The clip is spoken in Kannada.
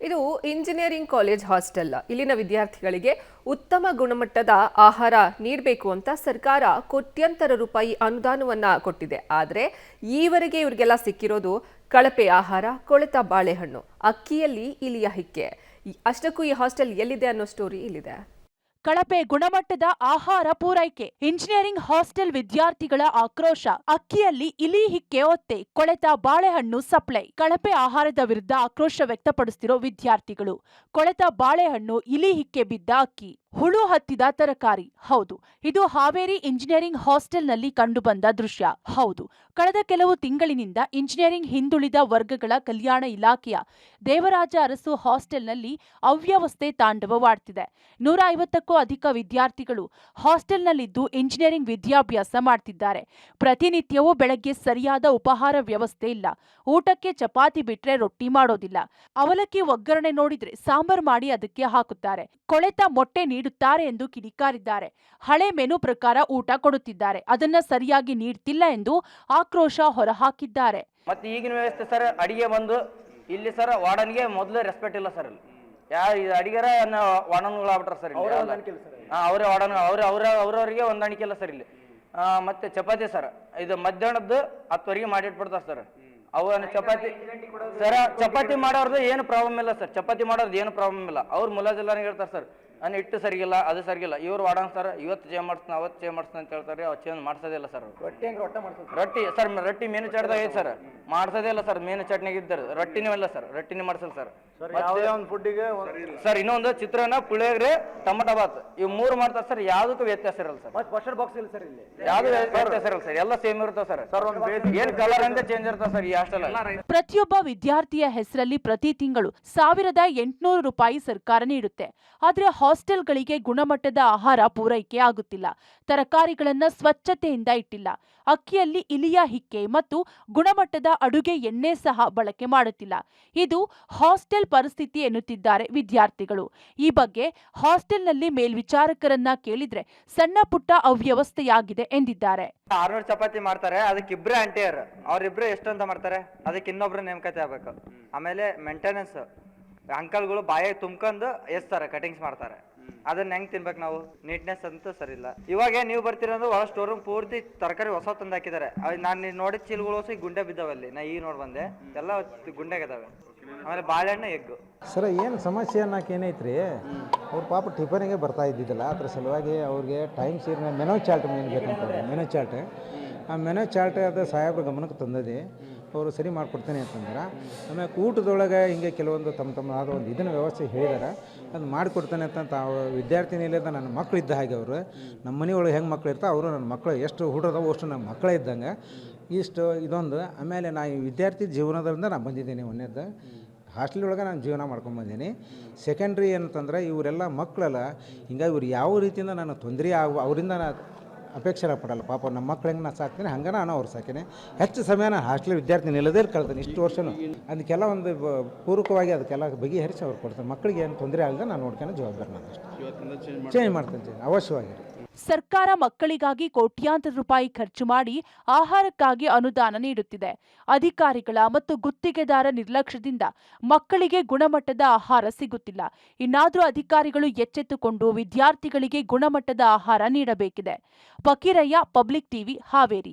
ಇದು ಇಂಜಿನಿಯರಿಂಗ್ ಕಾಲೇಜ್ ಹಾಸ್ಟೆಲ್. ಇಲ್ಲಿನ ವಿದ್ಯಾರ್ಥಿಗಳಿಗೆ ಉತ್ತಮ ಗುಣಮಟ್ಟದ ಆಹಾರ ನೀಡಬೇಕು ಅಂತ ಸರ್ಕಾರ ಕೋಟ್ಯಂತರ ರೂಪಾಯಿ ಅನುದಾನವನ್ನ ಕೊಟ್ಟಿದೆ. ಆದರೆ ಈವರೆಗೆ ಇವರಿಗೆಲ್ಲ ಸಿಕ್ಕಿರೋದು ಕಳಪೆ ಆಹಾರ, ಕೊಳೆತ ಬಾಳೆಹಣ್ಣು, ಅಕ್ಕಿಯಲ್ಲಿ ಇಲಿಯ ಹಿಕ್ಕೆ. ಅಷ್ಟಕ್ಕೂ ಈ ಹಾಸ್ಟೆಲ್ ಎಲ್ಲಿದೆ ಅನ್ನೋ ಸ್ಟೋರಿ ಇಲ್ಲಿದೆ. ಕಳಪೆ ಗುಣಮಟ್ಟದ ಆಹಾರ ಪೂರೈಕೆ, ಇಂಜಿನಿಯರಿಂಗ್ ಹಾಸ್ಟೆಲ್ ವಿದ್ಯಾರ್ಥಿಗಳ ಆಕ್ರೋಶ. ಅಕ್ಕಿಯಲ್ಲಿ ಇಲಿ ಹಿಕ್ಕೆ ಒತ್ತೆ, ಕೊಳೆತ ಬಾಳೆಹಣ್ಣು ಸಪ್ಲೈ. ಕಳಪೆ ಆಹಾರದ ವಿರುದ್ಧ ಆಕ್ರೋಶ ವ್ಯಕ್ತಪಡಿಸುತ್ತಿರೋ ವಿದ್ಯಾರ್ಥಿಗಳು. ಕೊಳೆತ ಬಾಳೆಹಣ್ಣು, ಇಲಿ ಹಿಕ್ಕೆ ಬಿದ್ದ ಅಕ್ಕಿ, ಹುಳು ಹತ್ತಿದ ತರಕಾರಿ. ಹೌದು, ಇದು ಹಾವೇರಿ ಇಂಜಿನಿಯರಿಂಗ್ ಹಾಸ್ಟೆಲ್ನಲ್ಲಿ ಕಂಡುಬಂದ ದೃಶ್ಯ. ಹೌದು, ಕಳೆದ ಕೆಲವು ತಿಂಗಳಿನಿಂದ ಇಂಜಿನಿಯರಿಂಗ್ ಹಿಂದುಳಿದ ವರ್ಗಗಳ ಕಲ್ಯಾಣ ಇಲಾಖೆಯ ದೇವರಾಜ ಅರಸು ಹಾಸ್ಟೆಲ್ನಲ್ಲಿ ಅವ್ಯವಸ್ಥೆ ತಾಂಡವವಾಡ್ತಿದೆ. 150ಕ್ಕೂ ಅಧಿಕ ವಿದ್ಯಾರ್ಥಿಗಳು ಹಾಸ್ಟೆಲ್ನಲ್ಲಿದ್ದು ಇಂಜಿನಿಯರಿಂಗ್ ವಿದ್ಯಾಭ್ಯಾಸ ಮಾಡ್ತಿದ್ದಾರೆ. ಪ್ರತಿನಿತ್ಯವೂ ಬೆಳಗ್ಗೆ ಸರಿಯಾದ ಉಪಹಾರ ವ್ಯವಸ್ಥೆ ಇಲ್ಲ. ಊಟಕ್ಕೆ ಚಪಾತಿ ಬಿಟ್ರೆ ರೊಟ್ಟಿ ಮಾಡೋದಿಲ್ಲ. ಅವಲಕ್ಕಿ ಒಗ್ಗರಣೆ ನೋಡಿದ್ರೆ ಸಾಂಬಾರ್ ಮಾಡಿ ಅದಕ್ಕೆ ಹಾಕುತ್ತಾರೆ. ಕೊಳೆತ ಮೊಟ್ಟೆ ನೀಡುತ್ತಾರೆ ಎಂದು ಕಿಡಿಕಾರಿದ್ದಾರೆ. ಹಳೆ ಮೆನು ಪ್ರಕಾರ ಊಟ ಕೊಡುತ್ತಿದ್ದಾರೆ, ಅದನ್ನ ಸರಿಯಾಗಿ ನೀಡ್ತಿಲ್ಲ ಎಂದು ಆಕ್ರೋಶ ಹೊರಹಾಕಿದ್ದಾರೆ. ಮತ್ತೆ ಈಗಿನ ವ್ಯವಸ್ಥೆ ಸರ್, ಅಡಿಗೆ ಬಂದು ಇಲ್ಲಿ ಸರ್ ವಾರ್ಡನ್ಗೆ ಮೊದಲು ರೆಸ್ಪೆಕ್ಟ್ ಇಲ್ಲ ಸರ್. ಇಲ್ಲಿ ಅಡಿಗೆರ ವಾರ್ಡನ್ಗಳು ಆಗ್ಬಿಟ್ರ ಸರ್. ಅವರೇ ವಾರ್ಡನ್ ಅವ್ರವ್ರಿಗೆ ಹೊಂದಾಣಿಕೆ ಇಲ್ಲ ಸರ್ ಇಲ್ಲಿ. ಮತ್ತೆ ಚಪಾತಿ ಸರ್, ಇದು ಮಧ್ಯಾಹ್ನದ್ದು 10ವರೆಗೆ ಮಾಡಿಟ್ಬಿಡ್ತಾರೆ ಸರ್. ಅವನ್ನ ಚಪಾತಿ ಮಾಡೋರ್ದು ಏನು ಪ್ರಾಬ್ಲಮ್ ಇಲ್ಲ ಸರ್. ಚಪಾತಿ ಮಾಡೋದು ಏನು ಪ್ರಾಬ್ಲಮ್ ಇಲ್ಲ. ಅವ್ರು ಮುಲಾಜಿಲ್ಲಾನ ಹೇಳ್ತಾರೆ ಸರ್, ನಾನು ಇಟ್ಟು ಸರಿಗಿಲ್ಲ, ಅದು ಸರಿಗಿಲ್ಲ. ಇವ್ರು ವಾಡನ್ ಸರ್, ಇವತ್ತು ಚೇಂಜ್ ಮಾಡಿಸ್ತಾನೆ, ಅವತ್ತು ಚೇಂಜ್ ಮಾಡಿಸ್ತಾನೆ ಅಂತ ಹೇಳ್ತಾರೆ. ಅವ್ರು ಚೇಂಜ್ ಮಾಡ್ಸೋದಿಲ್ಲ ಸರ್. ರೊಟ್ಟಿ ಸರ್, ರೊಟ್ಟಿ ಮೇನು ಚಾಟ್ದಾಗ ಐತೆ ಸರ್, ಮಾಡ್ಸೋದೇ ಇಲ್ಲ ಸರ್. ಮೇನು ಚಟ್ನಿಗೆ ಇದ್ದಾರೆ, ರೊಟ್ಟಿನೂ ಇಲ್ಲ ಸರ್, ರೊಟ್ಟಿನೇ ಮಾಡ್ಸಲ್ಲ ಸರ್. ಸರ್ ಇನ್ನೊಂದು ಚಿತ್ರಾನ್ನ, ಪುಳಿಯೋಗರೆ, ಟೊಮಟೊ ಬಾತ್, ಇವು 3 ಮಾಡ್ತಾರೆ ಸರ್. ಯಾವ್ದಕ್ಕೂ ವ್ಯತ್ಯಾಸ ಇರಲ್ಲ ಸರ್. ಬಾಕ್ಸ್ ಇಲ್ಲ ಸರ್, ಇಲ್ಲಿ ಯಾವ್ದು ವ್ಯತ್ಯಾಸ ಇರಲ್ಲ ಸರ್. ಎಲ್ಲ ಸೇಮ್ ಇರ್ತಾವ ಸರ್. ಏನ್ ಕಲರ್ ಅಂತ ಚೇಂಜ್ ಇರ್ತಾವ ಸರ್ ಈ ಹಾಸ್ಟೆಲ್. ಪ್ರತಿಯೊಬ್ಬ ವಿದ್ಯಾರ್ಥಿಯ ಹೆಸರಲ್ಲಿ ಪ್ರತಿ ತಿಂಗಳು 1800 ರೂಪಾಯಿ ಸರ್ಕಾರ ನೀಡುತ್ತೆ. ಆದ್ರೆ ಹಾಸ್ಟೆಲ್ಗಳಿಗೆ ಗುಣಮಟ್ಟದ ಆಹಾರ ಪೂರೈಕೆ ಆಗುತ್ತಿಲ್ಲ. ತರಕಾರಿಗಳನ್ನ ಸ್ವಚ್ಛತೆಯಿಂದ ಇಟ್ಟಿಲ್ಲ. ಅಕ್ಕಿಯಲ್ಲಿ ಇಲಿಯ ಹಿಕ್ಕೆ ಮತ್ತು ಗುಣಮಟ್ಟದ ಅಡುಗೆ ಎಣ್ಣೆ ಸಹ ಬಳಕೆ ಮಾಡುತ್ತಿಲ್ಲ. ಇದು ಹಾಸ್ಟೆಲ್ ಪರಿಸ್ಥಿತಿ ಎನ್ನುತ್ತಿದ್ದಾರೆ ವಿದ್ಯಾರ್ಥಿಗಳು. ಈ ಬಗ್ಗೆ ಹಾಸ್ಟೆಲ್ನಲ್ಲಿ ಮೇಲ್ವಿಚಾರಕರನ್ನ ಕೇಳಿದ್ರೆ ಸಣ್ಣ ಪುಟ್ಟ ಅವ್ಯವಸ್ಥೆಯಾಗಿದೆ ಎಂದಿದ್ದಾರೆ. 600 ಚಪಾತಿ ಮಾಡ್ತಾರೆ, ಅದಕ್ಕೆ ಇಬ್ಬರೇ ಆಂಟಿಯರ್, ಅವ್ರಿಬ್ರು ಎಷ್ಟು ಅಂತ ಮಾಡ್ತಾರೆ, ಅದಕ್ಕೆ ಇನ್ನೊಬ್ರು ನೇಮಕಾತಿ ಆಗ್ಬೇಕು. ಆಮೇಲೆ ಮೇಂಟೆನೆನ್ಸ್ ಅಂಕಲ್ಗಳು ಬಾಯಿ ತುಂಬ್ಕೊಂಡು ಎಸ್ತಾರೆ, ಕಟಿಂಗ್ಸ್ ಮಾಡ್ತಾರೆ. ಅದನ್ನ ಹೆಂಗ್ ತಿನ್ಬೇಕು ನಾವು? ನೀಟ್ನೆಸ್ ಅಂತೂ ಸರಿ ಇಲ್ಲ. ಇವಾಗ ನೀವು ಬರ್ತೀರಂದ್ರೆ ಒಳ ಸ್ಟೋರ್ ರೂಮ್ ಪೂರ್ತಿ ತರಕಾರಿ ಹೊಸ ತಂದು ಹಾಕಿದ್ದಾರೆ. ನಾನು ನೋಡಿದ ಚೀಲಗಳು ಈ ಗುಂಡೆ ಬಿದ್ದಾವಲ್ಲಿ. ನಾ ಈಗ ನೋಡಿ ಬಂದೆ, ಎಲ್ಲ ಗುಂಡೆಗಿದಾವೆ. ಆಮೇಲೆ ಬಾಳೆಹಣ್ಣು, ಎಗ್ಗು. ಸರ್ ಏನು ಸಮಸ್ಯೆ ಅನ್ನೋಕೆ ಏನೈತ್ರಿ, ಅವ್ರ ಪಾಪ ಟಿಫನಿಗೆ ಬರ್ತಾ ಇದ್ದಿದ್ದಿಲ್ಲ. ಅದ್ರ ಸಲುವಾಗಿ ಅವ್ರಿಗೆ ಟೈಮ್ ಸೇರಿನ ಮೆನು ಚಾರ್ಟ್ ಮೇನ್ ಬೇಕಂತ. ಮೆನು ಚಾರ್ಟ್, ಆ ಮೆನು ಚಾರ್ಟ್ ಅದು ಸಾಹೇಬ್ರ ಗಮನಕ್ಕೆ ತಂದದೆ. ಅವರು ಸರಿ ಮಾಡಿಕೊಡ್ತೇನೆ ಅಂತಂದ್ರೆ, ಆಮೇಲೆ ಊಟದೊಳಗೆ ಹಿಂಗೆ ಕೆಲವೊಂದು ತಮ್ಮ ಆದ ಒಂದು ಇದನ್ನು ವ್ಯವಸ್ಥೆ ಹೇಳಿದಾರೆ. ಅದು ಮಾಡಿಕೊಡ್ತಾನೆ ಅಂತ ವಿದ್ಯಾರ್ಥಿನಿಲಿಂದ ನನ್ನ ಮಕ್ಕಳು ಇದ್ದ ಹಾಗೆ ಅವರು. ನಮ್ಮ ಮನೆಯೊಳಗೆ ಹೆಂಗೆ ಮಕ್ಕಳು ಇರ್ತಾವೆ, ಅವರು ನನ್ನ ಮಕ್ಕಳು ಎಷ್ಟು ಹುಡುಗದವು ಅಷ್ಟು ನಮ್ಮ ಮಕ್ಕಳೇ ಇದ್ದಂಗೆ. ಇಷ್ಟು ಇದೊಂದು. ಆಮೇಲೆ ನಾನು ಈ ವಿದ್ಯಾರ್ಥಿ ಜೀವನದಿಂದ ನಾನು ಬಂದಿದ್ದೀನಿ. ಒಂದೇದ್ದು ಹಾಸ್ಟೆಲ್ ಒಳಗೆ ನಾನು ಜೀವನ ಮಾಡ್ಕೊಂಬಂದೀನಿ. ಸೆಕೆಂಡ್ರಿ ಏನಂತಂದ್ರೆ, ಇವರೆಲ್ಲ ಮಕ್ಕಳಲ್ಲ, ಹಿಂಗಾಗಿ ಇವ್ರು ಯಾವ ರೀತಿಯಿಂದ ನಾನು ತೊಂದರೆ ಅವರಿಂದ ನಾನು ಅಪೇಕ್ಷೆ ಪಡಲ್ಲ. ಪಾಪ ನಮ್ಮ ಮಕ್ಳು ಹೆಂಗೆ ನಾನು ಸಾಕ್ತೀನಿ ಹಂಗೆ ನಾನು ಅವ್ರು ಸಾಕಿನಿ. ಹೆಚ್ಚು ಸಮಯ ನಾನು ಹಾಸ್ಟೆಲ್ ವಿದ್ಯಾರ್ಥಿ ನಿಲ್ಲದೇ ಕಳ್ತೀನಿ ಇಷ್ಟು ವರ್ಷನೂ. ಅದಕ್ಕೆಲ್ಲ ಒಂದು ಪೂರ್ವಕವಾಗಿ ಅದಕ್ಕೆಲ್ಲ ಬಗೆಹರಿಸಿ ಅವ್ರು ಕೊಡ್ತಾರೆ. ಮಕ್ಕಳಿಗೆ ಏನು ತೊಂದರೆ ಆಗದೆ ನಾನು ನೋಡ್ಕೊಂಡು ಜವಾಬ್ದಾರಿ ನಾನು ಅಷ್ಟೇ ಚೇಂಜ್ ಮಾಡ್ತೀನಿ, ಅವಶ್ಯವಾಗಿ. ಸರ್ಕಾರ ಮಕ್ಕಳಿಗಾಗಿ ಕೋಟ್ಯಾಂತರ ರೂಪಾಯಿ ಖರ್ಚು ಮಾಡಿ ಆಹಾರಕ್ಕಾಗಿ ಅನುದಾನ ನೀಡುತ್ತಿದೆ. ಅಧಿಕಾರಿಗಳ ಮತ್ತು ಗುತ್ತಿಗೆದಾರ ನಿರ್ಲಕ್ಷ್ಯದಿಂದ ಮಕ್ಕಳಿಗೆ ಗುಣಮಟ್ಟದ ಆಹಾರ ಸಿಗುತ್ತಿಲ್ಲ. ಇನ್ನಾದರೂ ಅಧಿಕಾರಿಗಳು ಎಚ್ಚೆತ್ತುಕೊಂಡು ವಿದ್ಯಾರ್ಥಿಗಳಿಗೆ ಗುಣಮಟ್ಟದ ಆಹಾರ ನೀಡಬೇಕಿದೆ. Fakirayya, public TV, Haveri.